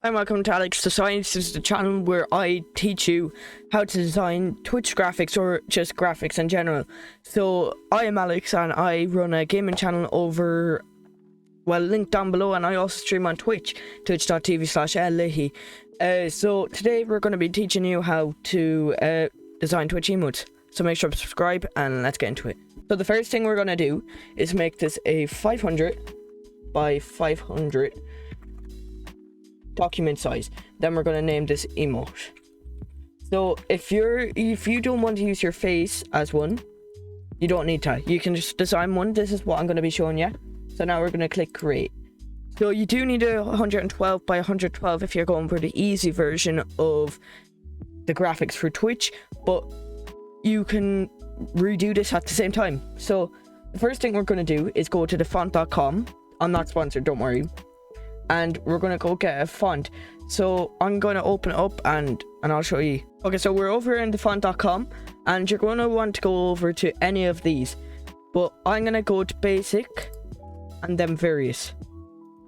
Hi, welcome to Alex Design. This is the channel where I teach you how to design Twitch graphics or just graphics in general. So I am Alex and I run a gaming channel over, well, linked down below, and I also stream on Twitch, twitch.tv/LLeahy. So today we're going to be teaching you how to design Twitch emotes. So make sure to subscribe and let's get into it. So the first thing we're going to do is make this a 500 by 500 document size. Then we're going to name this emote. So if you don't want to use your face as one, you don't need to. You can just design one. This is what I'm going to be showing you. So now we're going to click create. So you do need a 112 by 112 if you're going for the easy version of the graphics for Twitch, but you can redo this at the same time. So the first thing we're going to do is go to the font.com. I'm not sponsored, don't worry. And we're going to go get a font. So I'm going to open it up and I'll show you. Okay, so we're over in the font.com and you're going to want to go over to any of these. But I'm going to go to basic and then various.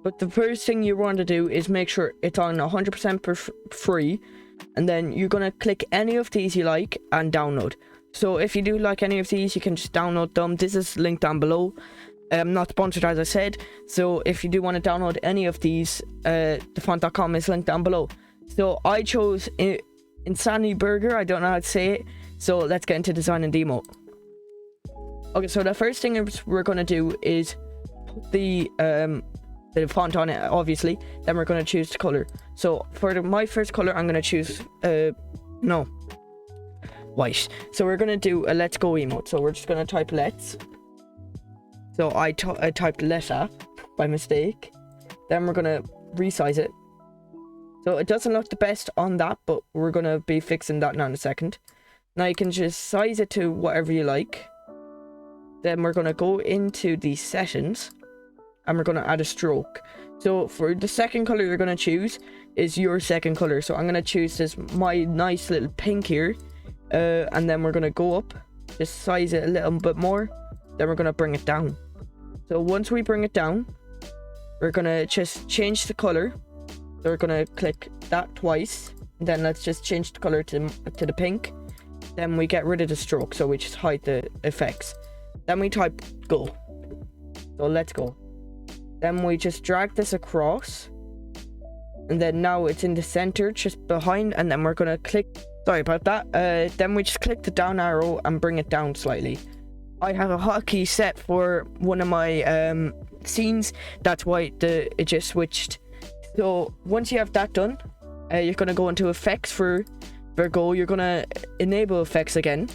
But the first thing you want to do is make sure it's on 100% free. And then you're going to click any of these you like and download. So if you do like any of these, you can just download them. This is linked down below. Not sponsored, as I said. So if you do want to download any of these, the font.com is linked down below. So I chose Insanity Burger. I don't know how to say it. So let's get into designing the emote. Okay, so the first thing we're going to do is put the font on it, obviously. Then we're going to choose the color. So for my first color, I'm going to choose white. So we're going to do a let's go emote. So we're just going to type let's. So I typed letter by mistake. Then we're going to resize it. So it doesn't look the best on that, but we're going to be fixing that now in a second. Now you can just size it to whatever you like. Then we're going to go into the settings and we're going to add a stroke. So for the second color you're going to choose is your second color. So I'm going to choose this, my nice little pink here. And then we're going to go up, just size it a little bit more. Then we're going to bring it down. So once we bring it down, we're going to just change the color. So we're going to click that twice. Then let's just change the color to the pink. Then we get rid of the stroke. So we just hide the effects. Then we type go. So let's go. Then we just drag this across. And then now it's in the center, just behind. And then we're going to click. Sorry about that. Then we just click the down arrow and bring it down slightly. I have a hotkey set for one of my scenes. That's why it just switched. So once you have that done, you're going to go into effects for Go. You're going to enable effects again.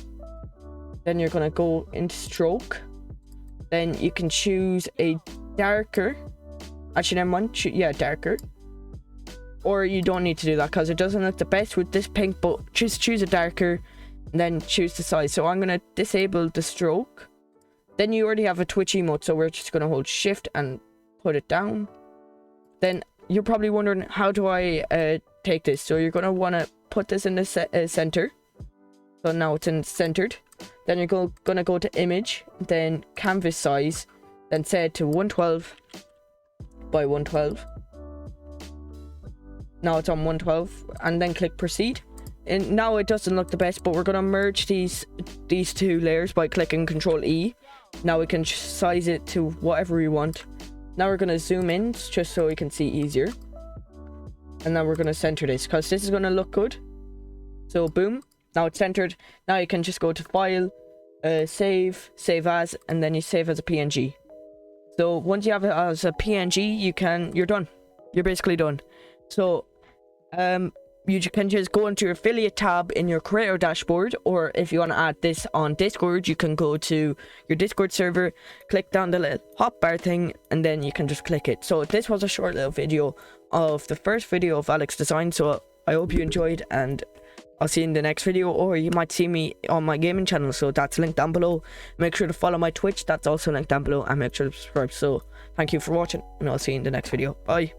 Then you're going to go into stroke. Then you can choose a darker. Actually, never mind. Yeah, darker. Or you don't need to do that because it doesn't look the best with this pink, but just choose a darker. And then choose the size. So I'm going to disable the stroke. Then you already have a Twitch emote, so we're just going to hold shift and put it down. Then you're probably wondering, how do I take this? So you're going to want to put this in the center. So now it's in centered. Then you're going to go to image, then canvas size, then set to 112 by 112. Now it's on 112, and then click proceed. And now it doesn't look the best, but we're going to merge these two layers by clicking Control E. Now we can size it to whatever we want. Now we're going to zoom in just so we can see easier. And now we're going to center this because this is going to look good. So boom, now it's centered. Now you can just go to file, save as, and then you save as a PNG. So once you have it as a PNG, you're done. You're basically done. So you can just go into your affiliate tab in your creator dashboard, or if you want to add this on Discord, you can go to your Discord server, click down the little hotbar thing, and then you can just click it. So this was a short little video of the first video of Alex Design. So I hope you enjoyed, and I'll see you in the next video, or you might see me on my gaming channel. So that's linked down below. Make sure to follow my Twitch. That's also linked down below, and make sure to subscribe. So thank you for watching, and I'll see you in the next video. Bye.